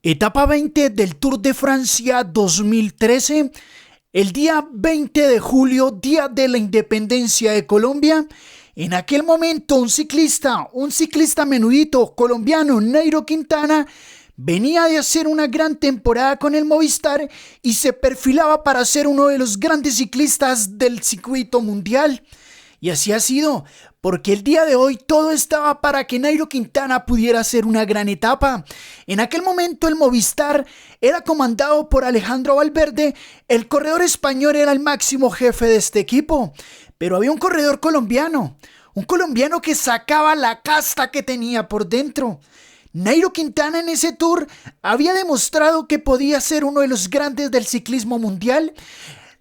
Etapa 20 del Tour de Francia 2013, el día 20 de julio, día de la independencia de Colombia. En aquel momento un ciclista menudito colombiano, Nairo Quintana, venía de hacer una gran temporada con el Movistar y se perfilaba para ser uno de los grandes ciclistas del circuito mundial. Y así ha sido, porque el día de hoy todo estaba para que Nairo Quintana pudiera hacer una gran etapa. En aquel momento el Movistar era comandado por Alejandro Valverde, el corredor español era el máximo jefe de este equipo, pero había un corredor colombiano, que sacaba la casta que tenía por dentro. Nairo Quintana en ese tour había demostrado que podía ser uno de los grandes del ciclismo mundial.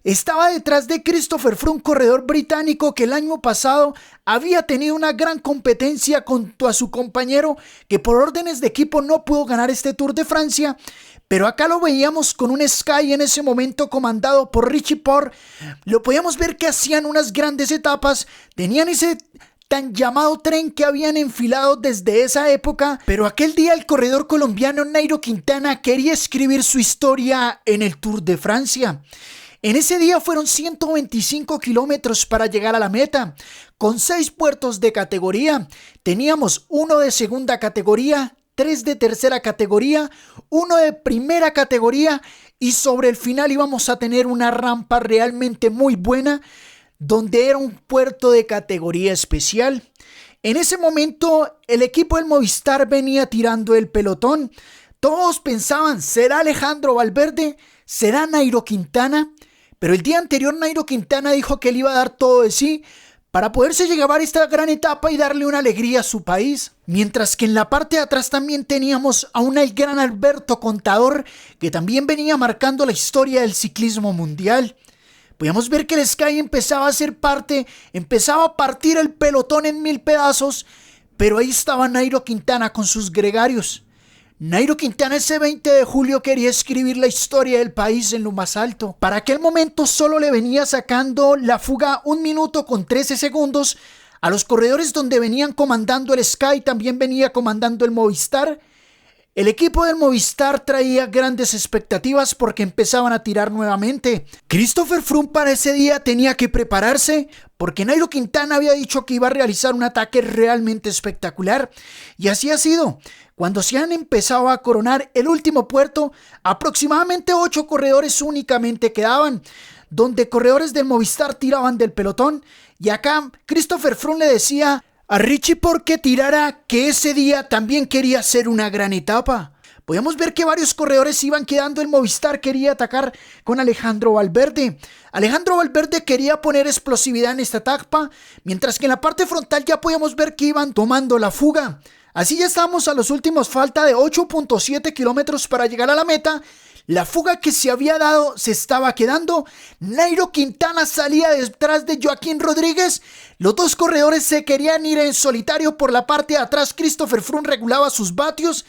Estaba detrás de Christopher Froome, corredor británico que el año pasado había tenido una gran competencia junto a su compañero que por órdenes de equipo no pudo ganar este Tour de Francia. Pero acá lo veíamos con un Sky en ese momento comandado por Richie Porte. Lo podíamos ver que hacían unas grandes etapas, tenían ese tan llamado tren que habían enfilado desde esa época, pero aquel día el corredor colombiano Nairo Quintana quería escribir su historia en el Tour de Francia. En ese día fueron 125 kilómetros para llegar a la meta, con 6 puertos de categoría. Teníamos uno de segunda categoría, 3 de tercera categoría, uno de primera categoría y sobre el final íbamos a tener una rampa realmente muy buena, donde era un puerto de categoría especial. En ese momento el equipo del Movistar venía tirando el pelotón. Todos pensaban, ¿será Alejandro Valverde? ¿Será Nairo Quintana? Pero el día anterior Nairo Quintana dijo que él iba a dar todo de sí para poderse llevar a esta gran etapa y darle una alegría a su país. Mientras que en la parte de atrás también teníamos a un gran Alberto Contador que también venía marcando la historia del ciclismo mundial. Podíamos ver que el Sky empezaba a ser parte, empezaba a partir el pelotón en 1000 pedazos, pero ahí estaba Nairo Quintana con sus gregarios. Nairo Quintana ese 20 de julio quería escribir la historia del país en lo más alto. Para aquel momento solo le venía sacando la fuga 1 minuto con 13 segundos a los corredores donde venían comandando el Sky, también venía comandando el Movistar. El equipo del Movistar traía grandes expectativas porque empezaban a tirar nuevamente. Christopher Froome para ese día tenía que prepararse porque Nairo Quintana había dicho que iba a realizar un ataque realmente espectacular. Y así ha sido. Cuando se han empezado a coronar el último puerto, aproximadamente 8 corredores únicamente quedaban, donde corredores del Movistar tiraban del pelotón. Y acá Christopher Froome le decía a Richie Porte que tirara, que ese día también quería hacer una gran etapa. Podíamos ver que varios corredores iban quedando, el Movistar quería atacar con Alejandro Valverde. Alejandro Valverde quería poner explosividad en esta etapa, mientras que en la parte frontal ya podíamos ver que iban tomando la fuga. Así ya estamos a los últimos, falta de 8.7 kilómetros para llegar a la meta. La fuga que se había dado se estaba quedando. Nairo Quintana salía detrás de Joaquín Rodríguez. Los dos corredores se querían ir en solitario por la parte de atrás. Christopher Froome regulaba sus vatios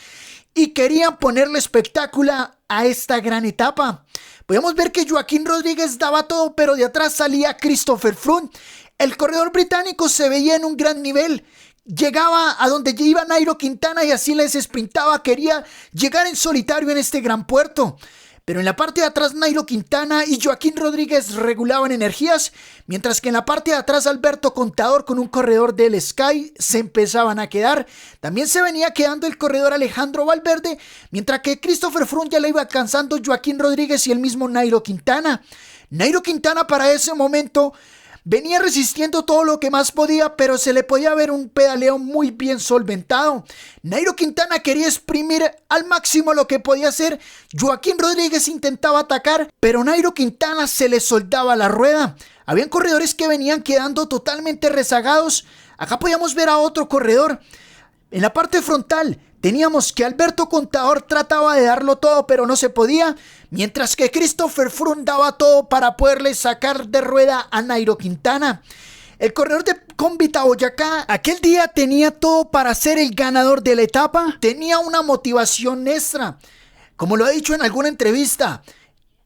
y querían ponerle espectáculo a esta gran etapa. Podemos ver que Joaquín Rodríguez daba todo, pero de atrás salía Christopher Froome. El corredor británico se veía en un gran nivel. Llegaba a donde iba Nairo Quintana y así les sprintaba, quería llegar en solitario en este gran puerto. Pero en la parte de atrás Nairo Quintana y Joaquín Rodríguez regulaban energías, mientras que en la parte de atrás Alberto Contador con un corredor del Sky se empezaban a quedar. También se venía quedando el corredor Alejandro Valverde, mientras que Christopher Froome ya le iba alcanzando Joaquín Rodríguez y el mismo Nairo Quintana. Nairo Quintana para ese momento venía resistiendo todo lo que más podía, pero se le podía ver un pedaleo muy bien solventado. Nairo Quintana quería exprimir al máximo lo que podía hacer. Joaquín Rodríguez intentaba atacar, pero Nairo Quintana se le soldaba la rueda. Habían corredores que venían quedando totalmente rezagados. Acá podíamos ver a otro corredor. En la parte frontal teníamos que Alberto Contador trataba de darlo todo, pero no se podía, mientras que Christopher Froome daba todo para poderle sacar de rueda a Nairo Quintana. El corredor de Convita Boyacá aquel día tenía todo para ser el ganador de la etapa, tenía una motivación extra. Como lo ha dicho en alguna entrevista,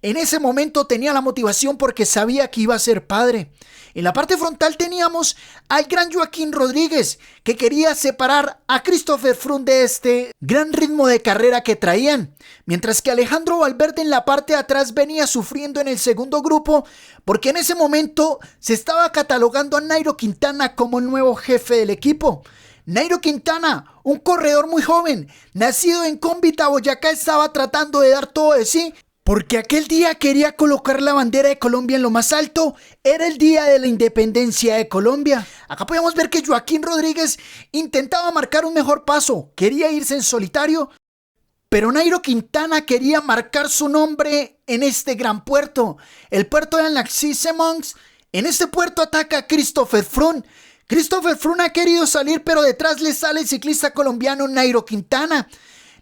En ese momento tenía la motivación porque sabía que iba a ser padre. En la parte frontal teníamos al gran Joaquín Rodríguez, que quería separar a Christopher Froome de este gran ritmo de carrera que traían, mientras que Alejandro Valverde en la parte de atrás venía sufriendo en el segundo grupo, porque en ese momento se estaba catalogando a Nairo Quintana como el nuevo jefe del equipo. Nairo Quintana, un corredor muy joven, nacido en Cómbita, Boyacá, estaba tratando de dar todo de sí, porque aquel día quería colocar la bandera de Colombia en lo más alto. Era el día de la independencia de Colombia. Acá podemos ver que Joaquín Rodríguez intentaba marcar un mejor paso. Quería irse en solitario, pero Nairo Quintana quería marcar su nombre en este gran puerto. El puerto de Annexay-Semonce. En este puerto ataca a Christopher Froome. Christopher Froome ha querido salir, pero detrás le sale el ciclista colombiano Nairo Quintana.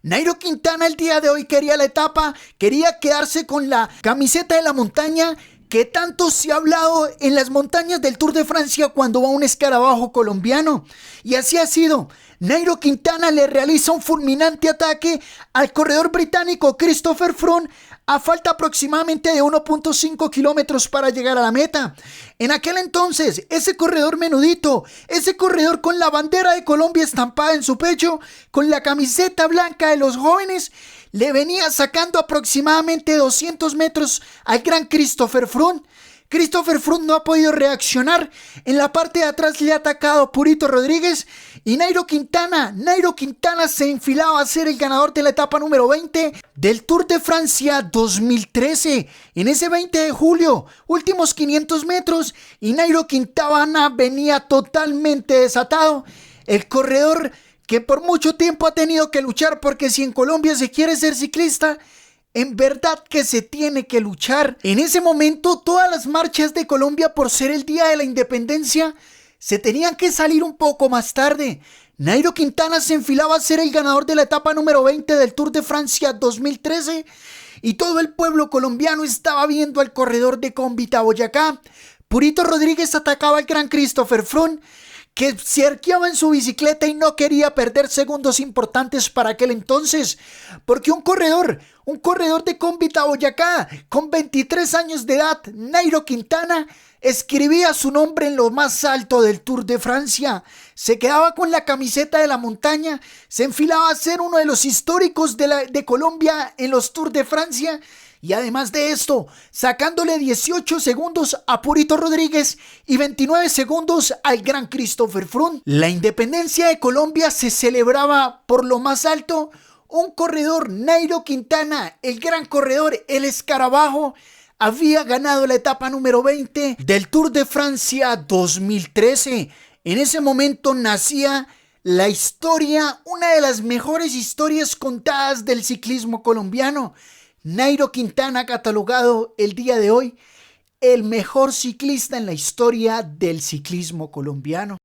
Nairo Quintana el día de hoy quería la etapa, quería quedarse con la camiseta de la montaña que tanto se ha hablado en las montañas del Tour de Francia cuando va un escarabajo colombiano. Y así ha sido. Nairo Quintana le realiza un fulminante ataque al corredor británico Christopher Froome a falta aproximadamente de 1.5 kilómetros para llegar a la meta. En aquel entonces, ese corredor menudito, ese corredor con la bandera de Colombia estampada en su pecho, con la camiseta blanca de los jóvenes, le venía sacando aproximadamente 200 metros al gran Christopher Froome. Christopher Froome no ha podido reaccionar. En la parte de atrás le ha atacado Purito Rodríguez y Nairo Quintana se enfilaba a ser el ganador de la etapa número 20 del Tour de Francia 2013. En ese 20 de julio, últimos 500 metros y Nairo Quintana venía totalmente desatado. El corredor que por mucho tiempo ha tenido que luchar, porque si en Colombia se quiere ser ciclista, en verdad que se tiene que luchar. En ese momento todas las marchas de Colombia, por ser el día de la independencia, se tenían que salir un poco más tarde. Nairo Quintana se enfilaba a ser el ganador de la etapa número 20 del Tour de Francia 2013 y todo el pueblo colombiano estaba viendo al corredor de Cómbita, Boyacá. Purito Rodríguez atacaba al gran Christopher Froome, que se arqueaba en su bicicleta y no quería perder segundos importantes para aquel entonces, porque un corredor de Cómbita, Boyacá, con 23 años de edad, Nairo Quintana, escribía su nombre en lo más alto del Tour de Francia, se quedaba con la camiseta de la montaña, se enfilaba a ser uno de los históricos de Colombia en los Tours de Francia. Y además de esto, sacándole 18 segundos a Purito Rodríguez y 29 segundos al gran Christopher Froome. La independencia de Colombia se celebraba por lo más alto. Un corredor, Nairo Quintana, el gran corredor, el escarabajo, había ganado la etapa número 20 del Tour de Francia 2013. En ese momento nacía la historia, una de las mejores historias contadas del ciclismo colombiano. Nairo Quintana, catalogado el día de hoy el mejor ciclista en la historia del ciclismo colombiano.